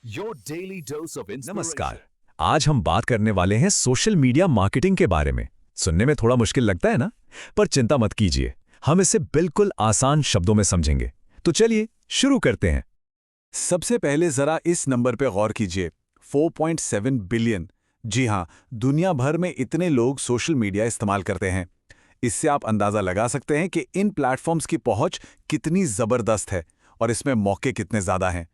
Your daily dose of नमस्कार। inspiration. आज हम बात करने वाले हैं सोशल मीडिया मार्केटिंग के बारे में। सुनने में थोड़ा मुश्किल लगता है ना? पर चिंता मत कीजिए, हम इसे बिल्कुल आसान शब्दों में समझेंगे। तो चलिए शुरू करते हैं। सबसे पहले जरा इस नंबर पे गौर कीजिए, 4.7 बिलियन। जी हाँ, दुनिया भर में इतने लोग सोशल मीडिया इस्तेमाल करते हैं। इससे आप अंदाजा लगा सकते हैं कि इन प्लेटफॉर्म्स की पहुंच कितनी जबरदस्त है और इसमें मौके कितने ज्यादा हैं।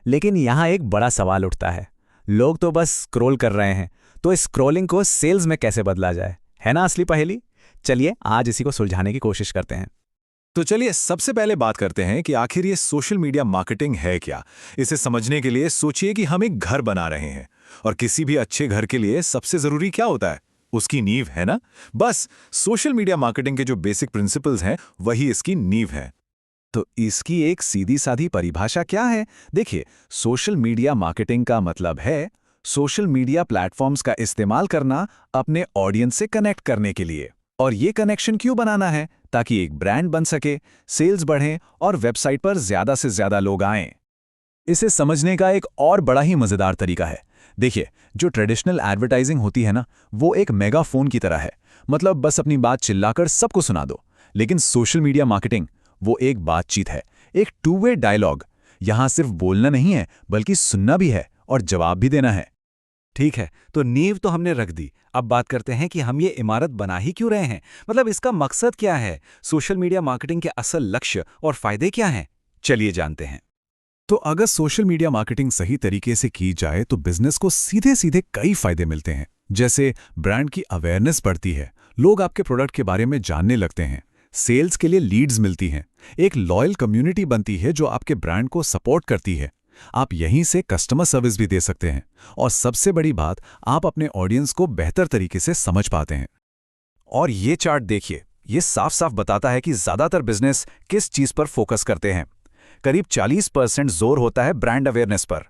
लेकिन यहाँ एक बड़ा सवाल उठता है। लोग तो बस स्क्रॉल कर रहे हैं, तो इस स्क्रॉलिंग को सेल्स में कैसे बदला जाए, है ना असली पहेली। चलिए आज इसी को सुलझाने की कोशिश करते हैं। तो चलिए सबसे पहले बात करते हैं कि आखिर ये सोशल मीडिया मार्केटिंग है क्या। इसे समझने के लिए सोचिए कि हम एक घर बना रहे हैं, और किसी भी अच्छे घर के लिए सबसे जरूरी क्या होता है? उसकी नींव, है ना? बस सोशल मीडिया मार्केटिंग के जो बेसिक प्रिंसिपल्स हैं वही इसकी नींव है। तो इसकी एक सीधी साधी परिभाषा क्या है? देखिए, सोशल मीडिया मार्केटिंग का मतलब है सोशल मीडिया प्लेटफॉर्म्स का इस्तेमाल करना अपने ऑडियंस से कनेक्ट करने के लिए। और ये कनेक्शन क्यों बनाना है? ताकि एक ब्रांड बन सके, सेल्स बढ़ें और वेबसाइट पर ज्यादा से ज्यादा लोग आएं। इसे समझने का एक और बड़ा ही मजेदार तरीका है। देखिए, जो ट्रेडिशनल एडवर्टाइजिंग होती है ना, वो एक मेगाफोन की तरह है। मतलब बस अपनी बात चिल्लाकर सबको सुना दो। लेकिन सोशल मीडिया मार्केटिंग वो एक बातचीत है, एक टू वे डायलॉग। यहां सिर्फ बोलना नहीं है, बल्कि सुनना भी है और जवाब भी देना है। ठीक है, तो नींव तो हमने रख दी। अब बात करते हैं कि हम ये इमारत बना ही क्यों रहे हैं। मतलब इसका मकसद क्या है, सोशल मीडिया मार्केटिंग के असल लक्ष्य और फायदे क्या हैं। चलिए जानते हैं। तो अगर सोशल मीडिया मार्केटिंग सही तरीके से की जाए तो बिजनेस को सीधे सीधे कई फायदे मिलते हैं। जैसे ब्रांड की अवेयरनेस बढ़ती है, लोग आपके प्रोडक्ट के बारे में जानने लगते हैं, सेल्स के लिए लीड्स मिलती हैं, एक लॉयल कम्युनिटी बनती है जो आपके ब्रांड को सपोर्ट करती है। आप यहीं से कस्टमर सर्विस भी दे सकते हैं, और सबसे बड़ी बात, आप अपने ऑडियंस को बेहतर तरीके से समझ पाते हैं। और ये चार्ट देखिए, ये साफ साफ बताता है कि ज्यादातर बिजनेस किस चीज पर फोकस करते हैं। करीब 40% जोर होता है ब्रांड अवेयरनेस पर।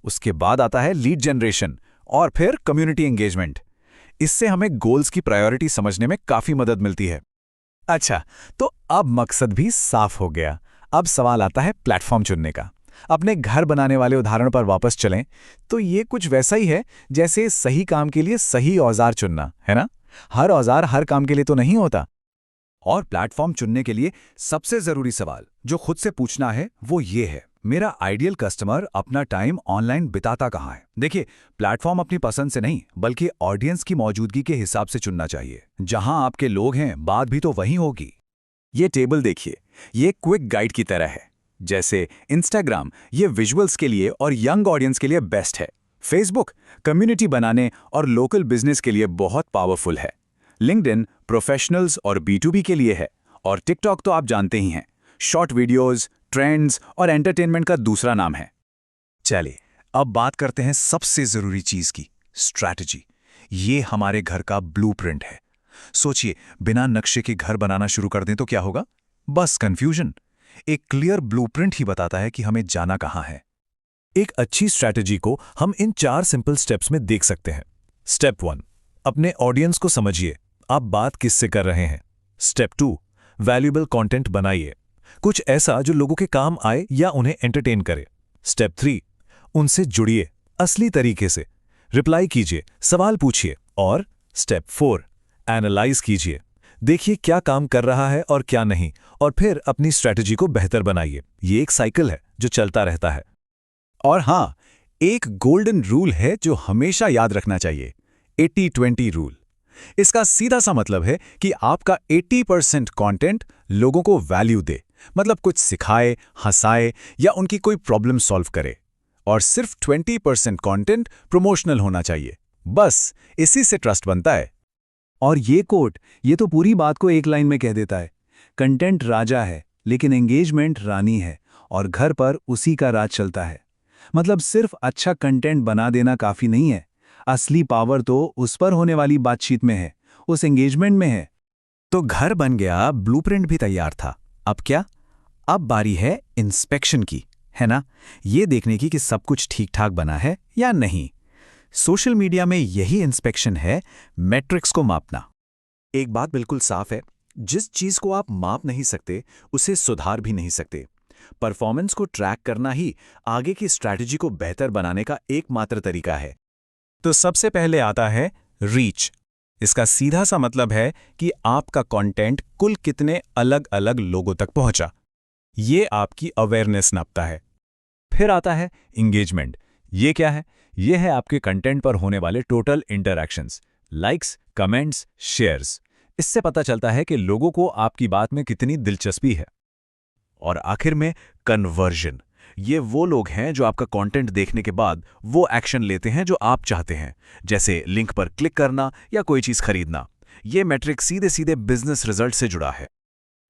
उसके बाद आता है लीड जनरेशन और फिर कम्युनिटी एंगेजमेंट। इससे हमें गोल्स की प्रायोरिटी समझने में काफी मदद मिलती है। अच्छा, तो अब मकसद भी साफ हो गया। अब सवाल आता है प्लेटफॉर्म चुनने का। अपने घर बनाने वाले उदाहरण पर वापस चलें तो ये कुछ वैसा ही है जैसे सही काम के लिए सही औजार चुनना, है ना? हर औजार हर काम के लिए तो नहीं होता। और प्लेटफॉर्म चुनने के लिए सबसे जरूरी सवाल जो खुद से पूछना है वो ये है, मेरा आइडियल कस्टमर अपना टाइम ऑनलाइन बिताता कहाँ है? देखिए, प्लेटफॉर्म अपनी पसंद से नहीं बल्कि ऑडियंस की मौजूदगी के हिसाब से चुनना चाहिए। जहां आपके लोग हैं, बात भी तो वहीं होगी। ये टेबल देखिए, ये क्विक गाइड की तरह है। जैसे इंस्टाग्राम ये विजुअल्स के लिए और यंग ऑडियंस के लिए बेस्ट है। फेसबुक कम्युनिटी बनाने और लोकल बिजनेस के लिए बहुत पावरफुल है। लिंक्डइन प्रोफेशनल्स और B2B के लिए है। और टिकटॉक तो आप जानते ही हैं, शॉर्ट वीडियोस, ट्रेंड्स और एंटरटेनमेंट का दूसरा नाम है। चलिए अब बात करते हैं सबसे जरूरी चीज की, स्ट्रैटेजी। ये हमारे घर का ब्लूप्रिंट है। सोचिए, बिना नक्शे के घर बनाना शुरू कर दें तो क्या होगा? बस कंफ्यूजन। एक क्लियर ब्लूप्रिंट ही बताता है कि हमें जाना कहां है। एक अच्छी स्ट्रैटेजी को हम इन 4 सिंपल स्टेप्स में देख सकते हैं। स्टेप 1, अपने ऑडियंस को समझिए, आप बात किससे कर रहे हैं। स्टेप 2, वैल्यूएबल कंटेंट बनाइए, कुछ ऐसा जो लोगों के काम आए या उन्हें एंटरटेन करे। स्टेप 3, उनसे जुड़िए असली तरीके से, रिप्लाई कीजिए, सवाल पूछिए। और स्टेप 4, एनालाइज कीजिए, देखिए क्या काम कर रहा है और क्या नहीं, और फिर अपनी स्ट्रैटेजी को बेहतर बनाइए। ये एक साइकिल है जो चलता रहता है। और हां, एक गोल्डन रूल है जो हमेशा याद रखना चाहिए, 80-20 रूल। इसका सीधा सा मतलब है कि आपका 80% कंटेंट लोगों को वैल्यू दे, मतलब कुछ सिखाए, हंसाए या उनकी कोई प्रॉब्लम सॉल्व करे। और सिर्फ 20% कंटेंट प्रमोशनल होना चाहिए। बस इसी से ट्रस्ट बनता है। और ये कोट, ये तो पूरी बात को एक लाइन में कह देता है। कंटेंट राजा है लेकिन एंगेजमेंट रानी है, और घर पर उसी का राज चलता है। मतलब सिर्फ अच्छा कंटेंट बना देना काफी नहीं है, असली पावर तो उस पर होने वाली बातचीत में है, उस एंगेजमेंट में है। तो घर बन गया, ब्लूप्रिंट भी तैयार था। अब क्या? अब बारी है इंस्पेक्शन की, है ना? ये देखने की कि सब कुछ ठीक ठाक बना है या नहीं। सोशल मीडिया में यही इंस्पेक्शन है, मैट्रिक्स को मापना। एक बात बिल्कुल साफ है, जिस चीज को आप माप नहीं सकते उसे सुधार भी नहीं सकते। परफॉर्मेंस को ट्रैक करना ही आगे की स्ट्रैटेजी को बेहतर बनाने का एकमात्र तरीका है। तो सबसे पहले आता है रीच। इसका सीधा सा मतलब है कि आपका कंटेंट कुल कितने अलग अलग लोगों तक पहुंचा। ये आपकी अवेयरनेस नापता है। फिर आता है इंगेजमेंट। ये क्या है? ये है आपके कंटेंट पर होने वाले total interactions, likes, comments, shares. इससे पता चलता है कि लोगों को आपकी बात में कितनी दिलचस्पी है। और आखिर में कन्वर्जन। ये वो लोग हैं जो आपका कंटेंट देखने के बाद वो एक्शन लेते हैं जो आप चाहते हैं, जैसे लिंक पर क्लिक करना या कोई चीज़ खरीदना। ये मैट्रिक सीधे सीधे बिजनेस रिजल्ट से जुड़ा है।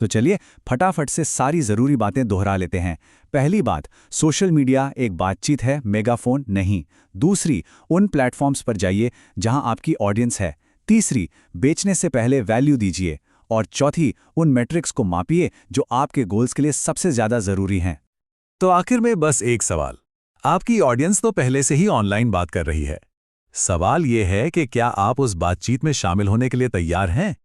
तो चलिए फटाफट से सारी ज़रूरी बातें दोहरा लेते हैं। पहली बात, सोशल मीडिया एक बातचीत है, मेगाफोन नहीं। दूसरी, उन प्लेटफॉर्म्स पर जाइए जहां आपकी ऑडियंस है। तीसरी, बेचने से पहले वैल्यू दीजिए। और चौथी, उन मैट्रिक्स को मापिए जो आपके गोल्स के लिए सबसे ज़्यादा ज़रूरी हैं। तो आखिर में बस एक सवाल। आपकी ऑडियंस तो पहले से ही ऑनलाइन बात कर रही है। सवाल यह है कि क्या आप उस बातचीत में शामिल होने के लिए तैयार हैं?